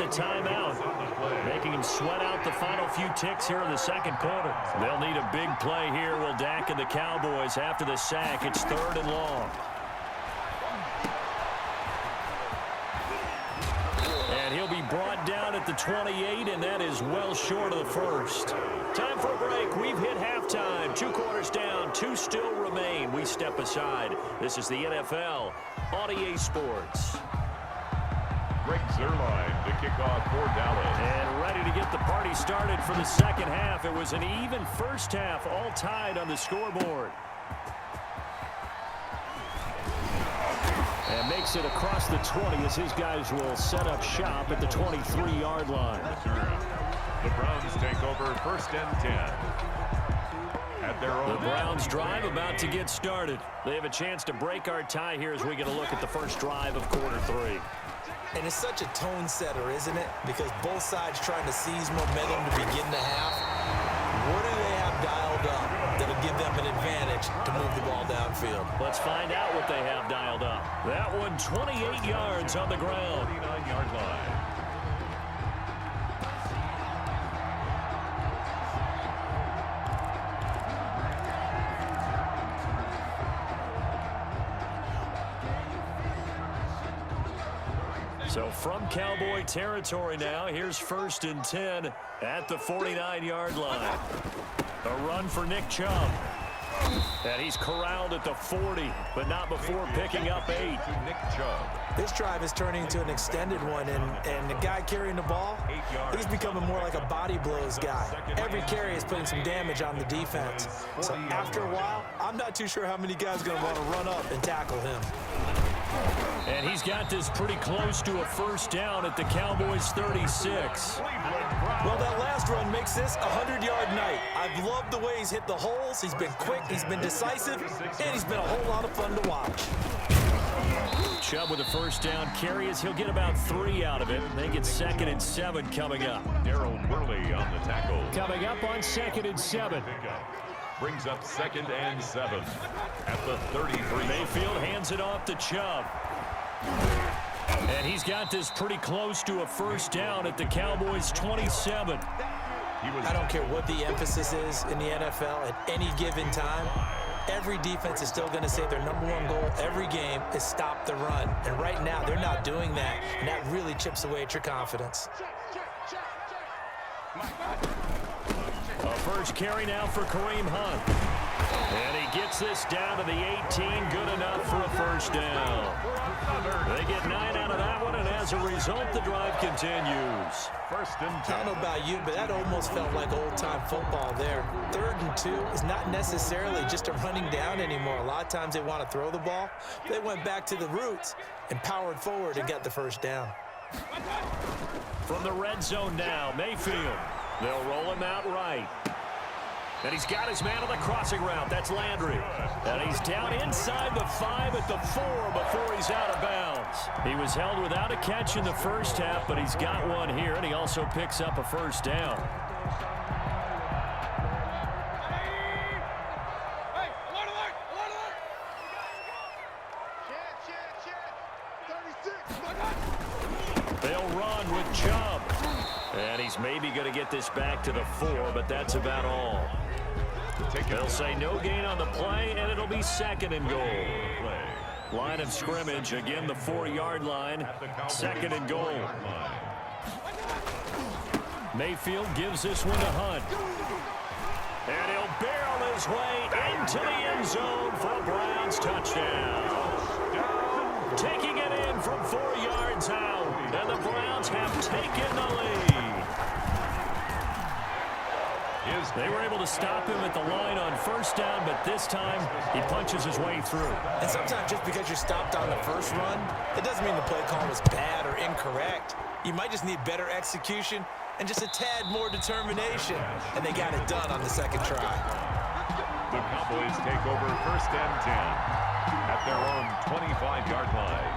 a timeout, making him sweat out the final few ticks here in the second quarter. They'll need a big play here, will Dak and the Cowboys after the sack. It's 3rd and long. And he'll be brought down at the 28, and that is well short of the first. Time for a break. We've hit halftime. 2 quarters down, 2 still remain. We step aside. This is the NFL on EA Sports. Greg Zuerlein to kick off for Dallas. And ready to get the party started for the second half. It was an even first half, all tied on the scoreboard. And makes it across the 20 as his guys will set up shop at the 23-yard line. The Browns take over 1st and 10. At their own. The Browns drive about to get started. They have a chance to break our tie here as we get a look at the first drive of quarter 3. And it's such a tone setter, isn't it? Because both sides trying to seize momentum to begin the half. What do they have dialed up that'll give them an advantage to move the ball downfield? Let's find out what they have dialed up. That one 28 yards on the ground. 29-yard line. So from Cowboy territory now, here's 1st and 10 at the 49-yard line. A run for Nick Chubb. And he's corralled at the 40, but not before picking up 8. Nick Chubb. This drive is turning into an extended one, and the guy carrying the ball, he's becoming more like a body blows guy. Every carry is putting some damage on the defense. So after a while, I'm not too sure how many guys are going to want to run up and tackle him. And he's got this pretty close to a first down at the Cowboys' 36. Well, that last run makes this a 100-yard night. I've loved the way he's hit the holes. He's been quick, he's been decisive, and he's been a whole lot of fun to watch. Chubb with a first down carry as he'll get about 3 out of it. They get 2nd and 7 coming up. Darrell Worley on the tackle. Coming up on 2nd and 7. Brings up 2nd and 7 at the 33. Mayfield hands it off to Chubb. And he's got this pretty close to a first down at the Cowboys' 27. I don't care what the emphasis is in the NFL at any given time. Every defense is still going to say their #1 goal every game is stop the run. And right now, they're not doing that. And that really chips away at your confidence. A first carry now for Kareem Hunt. And he gets this down to the 18. Good enough for a first down. They get 9 out of that one, and as a result, the drive continues. 1st and 10. I don't know about you, but that almost felt like old-time football there. 3rd and 2 is not necessarily just a running down anymore. A lot of times they want to throw the ball. They went back to the roots and powered forward and got the first down. From the red zone now, Mayfield. They'll roll him out right. And he's got his man on the crossing route. That's Landry. And he's down inside the 5 at the 4 before he's out of bounds. He was held without a catch in the first half, but he's got one here, and he also picks up a first down. They'll run with Chubb. And he's maybe going to get this back to the 4, but that's about all. They'll say no gain on the play, and it'll be 2nd and goal. Line of scrimmage, again the 4-yard line, 2nd and goal. Mayfield gives this one to Hunt. And he'll barrel his way into the end zone for a Browns touchdown. Taking it in from 4 yards out, and the Browns have taken the lead. They were able to stop him at the line on first down, but this time he punches his way through. And sometimes just because you're stopped on the first run, it doesn't mean the play call was bad or incorrect. You might just need better execution and just a tad more determination. And they got it done on the second try. The Cowboys take over 1st and 10 at their own 25-yard line.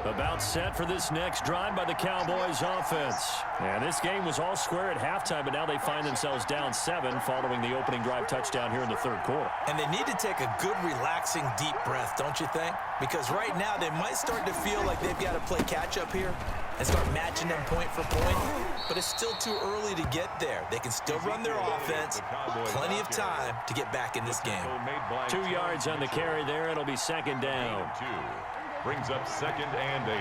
About set for this next drive by the Cowboys offense. And this game was all square at halftime, but now they find themselves down 7 following the opening drive touchdown here in the third quarter. And they need to take a good, relaxing, deep breath, don't you think? Because right now they might start to feel like they've got to play catch-up here and start matching them point for point. But it's still too early to get there. They can still run their offense. Plenty of time to get back in this game. 2 yards on the carry there. It'll be second down. Brings up 2nd and 8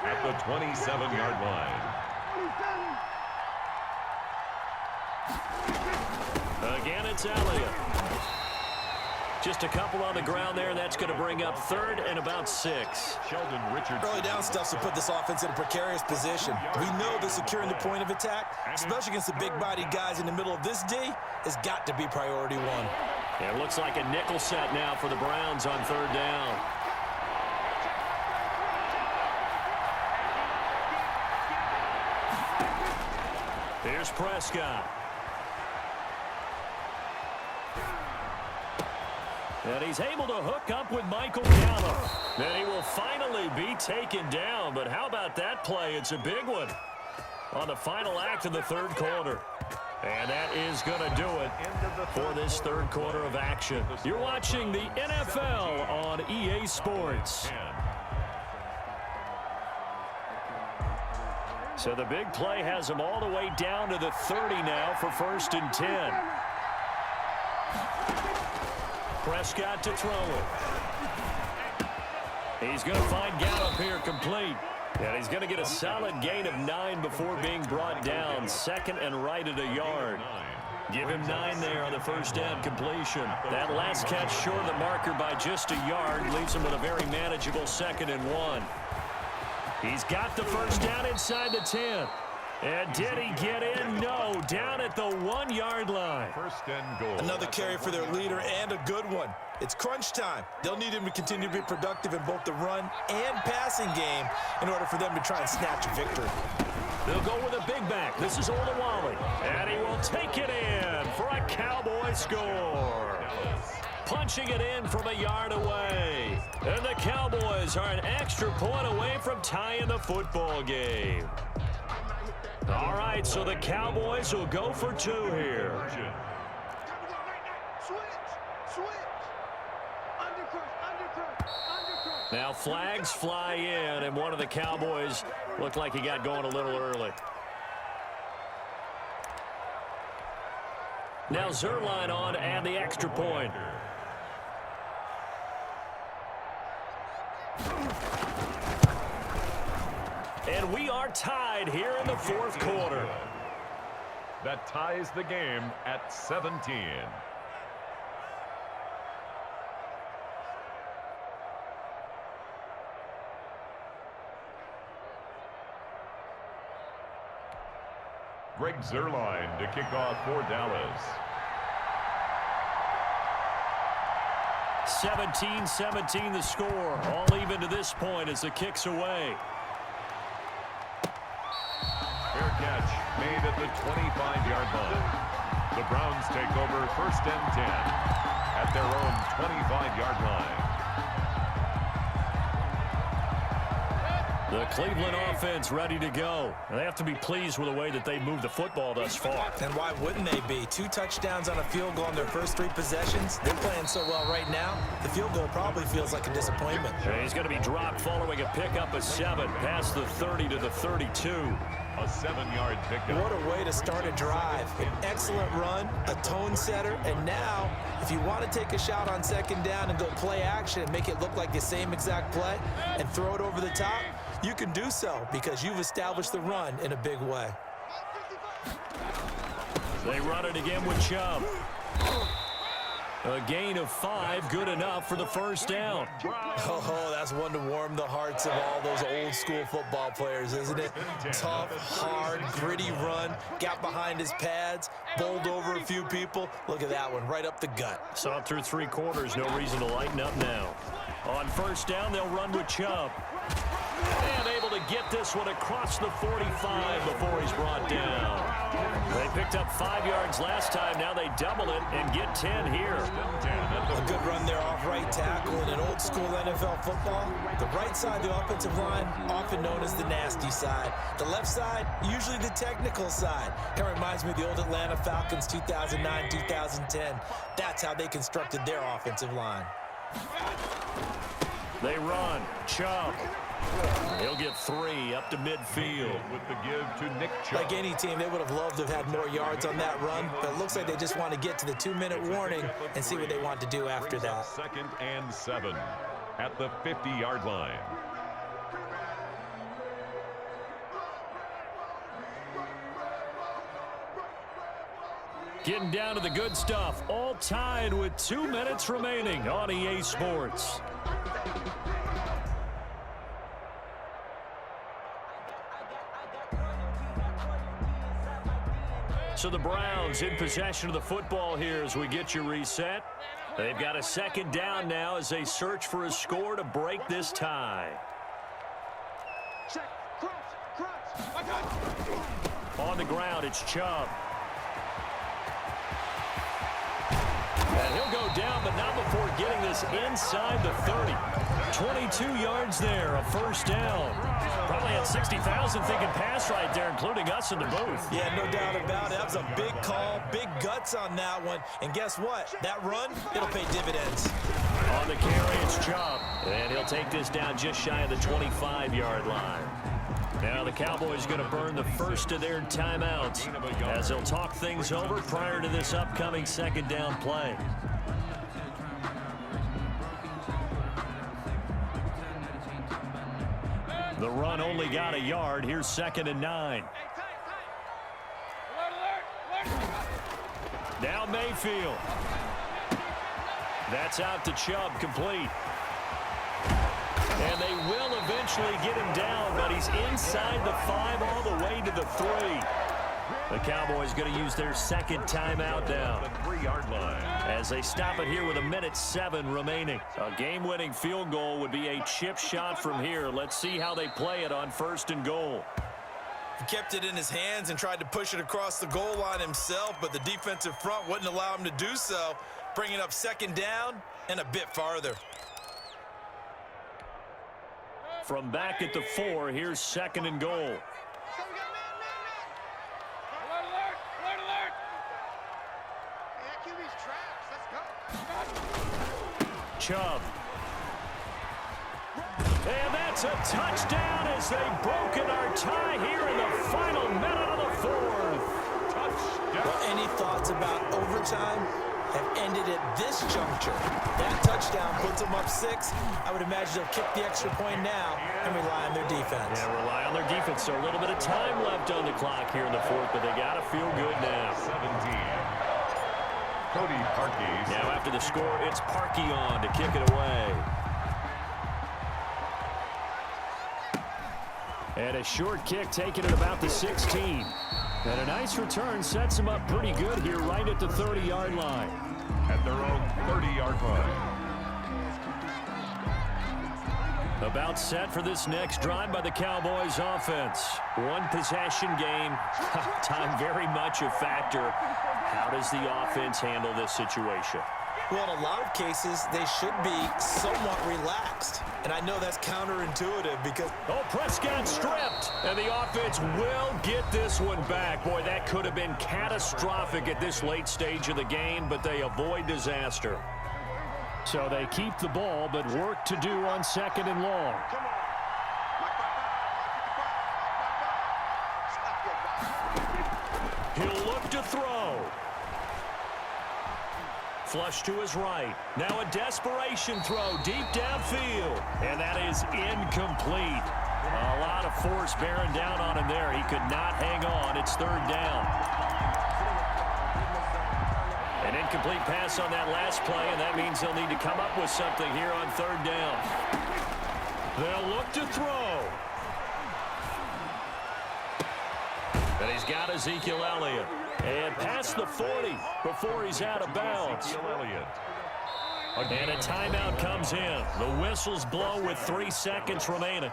at the 27-yard line. Again, it's Elliott. Just a couple on the ground there. That's going to bring up 3rd and about 6. Sheldon Richardson. Early down stuff to put this offense in a precarious position. We know that securing the point of attack, especially against the big-bodied guys in the middle of this D, has got to be priority 1. It looks like a nickel set now for the Browns on 3rd down. Here's Prescott. And he's able to hook up with Michael Gallup. And he will finally be taken down. But how about that play? It's a big one on the final act of the third quarter. And that is going to do it for this third quarter of action. You're watching the NFL on EA Sports. So the big play has him all the way down to the 30 now for 1st and 10. Prescott to throw it. He's going to find Gallup here complete. And he's going to get a solid gain of 9 before being brought down. 2nd and right at a yard. Give him 9 there on the first down completion. That last catch short of the marker by just a yard leaves him with a very manageable 2nd and 1. He's got the first down inside the 10. And did he get in? No, down at the 1-yard line. 1st and goal. Another carry for their leader and a good one. It's crunch time. They'll need him to continue to be productive in both the run and passing game in order for them to try and snatch a victory. They'll go with a big back. This is Olawale. And he will take it in for a Cowboy score. Punching it in from a yard away. And the Cowboys are an extra point away from tying the football game. All right, so the Cowboys will go for 2 here. Now flags fly in, and one of the Cowboys looked like he got going a little early. Now Zerline on to add the extra point. And we are tied here in the fourth quarter. That ties the game at 17. Greg Zerline to kick off for Dallas. 17-17 the score. All even to this point as the kick's away. Fair catch made at the 25-yard line. The Browns take over 1st and 10 at their own 25-yard line. The Cleveland offense ready to go. They have to be pleased with the way that they moved the football thus far. And why wouldn't they be? 2 touchdowns on a field goal in their first 3 possessions. They're playing so well right now, the field goal probably feels like a disappointment. And he's going to be dropped following a pickup of 7 past the 30 to the 32. A 7-yard pickup. What a way to start a drive. An excellent run, a tone setter, and now if you want to take a shot on 2nd down and go play action and make it look like the same exact play and throw it over the top, you can do so because you've established the run in a big way. They run it again with Chubb. A gain of 5, good enough for the first down. Oh, that's one to warm the hearts of all those old school football players, isn't it? Tough, hard, gritty run, got behind his pads, bowled over a few people. Look at that one, right up the gut. Saw it through 3 quarters, no reason to lighten up now. On first down, they'll run with Chubb. And able to get this one across the 45 before he's brought down. They picked up 5 yards last time. Now they double it and get 10 here. A good run there off right tackle in an old school NFL football. The right side of the offensive line, often known as the nasty side. The left side, usually the technical side. Kind of reminds me of the old Atlanta Falcons 2009, 2010. That's how they constructed their offensive line. They run. Chubb. He'll get 3 up to midfield. With the give to Nick Chubb. Like any team, they would have loved to have had more yards on that run, but it looks like they just want to get to the 2-minute warning and see what they want to do after that. 2nd and 7 at the 50-yard line. Getting down to the good stuff. All tied with 2 minutes remaining on EA Sports. So the Browns in possession of the football here as we get you reset. They've got a 2nd down now as they search for a score to break this tie. On the ground, it's Chubb. And he'll go down, but not before getting this inside the 30. 22 yards there, a 1st down. Probably had 60,000 thinking pass right there, including us in the booth. Yeah, no doubt about it. That was a big call, big guts on that one. And guess what? That run, it'll pay dividends. On the carry, it's Chubb. And he'll take this down just shy of the 25-yard line. Now the Cowboys going to burn the first of their timeouts as they'll talk things over prior to this upcoming 2nd down play. The run only got a yard. Here's 2nd and 9. Now Mayfield. That's out to Chubb, complete. And they will eventually get him down, but he's inside the 5 all the way to the 3. The Cowboys going to use their 2nd timeout now. The 3-yard line. As they stop it here with 1:07 remaining. A game-winning field goal would be a chip shot from here. Let's see how they play it on 1st and goal. He kept it in his hands and tried to push it across the goal line himself, but the defensive front wouldn't allow him to do so, bringing up 2nd down and a bit farther. From back at the 4, here's 2nd and goal. Chubb. And that's a touchdown as they've broken our tie here in the final minute of the 4th. Touchdown. Well, any thoughts about overtime have ended at this juncture. That touchdown puts them up 6. I would imagine they'll kick the extra point now and rely on their defense. Yeah, rely on their defense. So a little bit of time left on the clock here in the 4th, but they got to feel good now. 17. Cody Parkey. Now after the score, it's Parkey on to kick it away. And a short kick taken at about the 16. And a nice return sets him up pretty good here right at the 30-yard line. At their own 30-yard line. About set for this next drive by the Cowboys offense. One possession game. Time very much a factor. How does the offense handle this situation? Well, in a lot of cases, they should be somewhat relaxed. And I know that's counterintuitive because... Oh, Prescott stripped. And the offense will get this one back. Boy, that could have been catastrophic at this late stage of the game, but they avoid disaster. So they keep the ball, but work to do on 2nd and long. He'll look to throw. Flush to his right. Now a desperation throw deep downfield. And that is incomplete. A lot of force bearing down on him there. He could not hang on. It's 3rd down. An incomplete pass on that last play, and that means they'll need to come up with something here on 3rd down. They'll look to throw. And he's got Ezekiel Elliott. And past the 40 before he's out of bounds. And a timeout comes in. The whistles blow with 3 seconds remaining.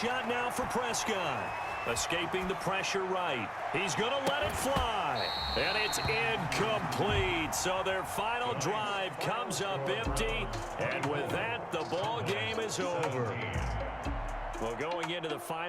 shot now for Prescott. Escaping the pressure right. He's going to let it fly. And it's incomplete. So their final drive comes up empty. And with that, the ball game is over. Well, going into the final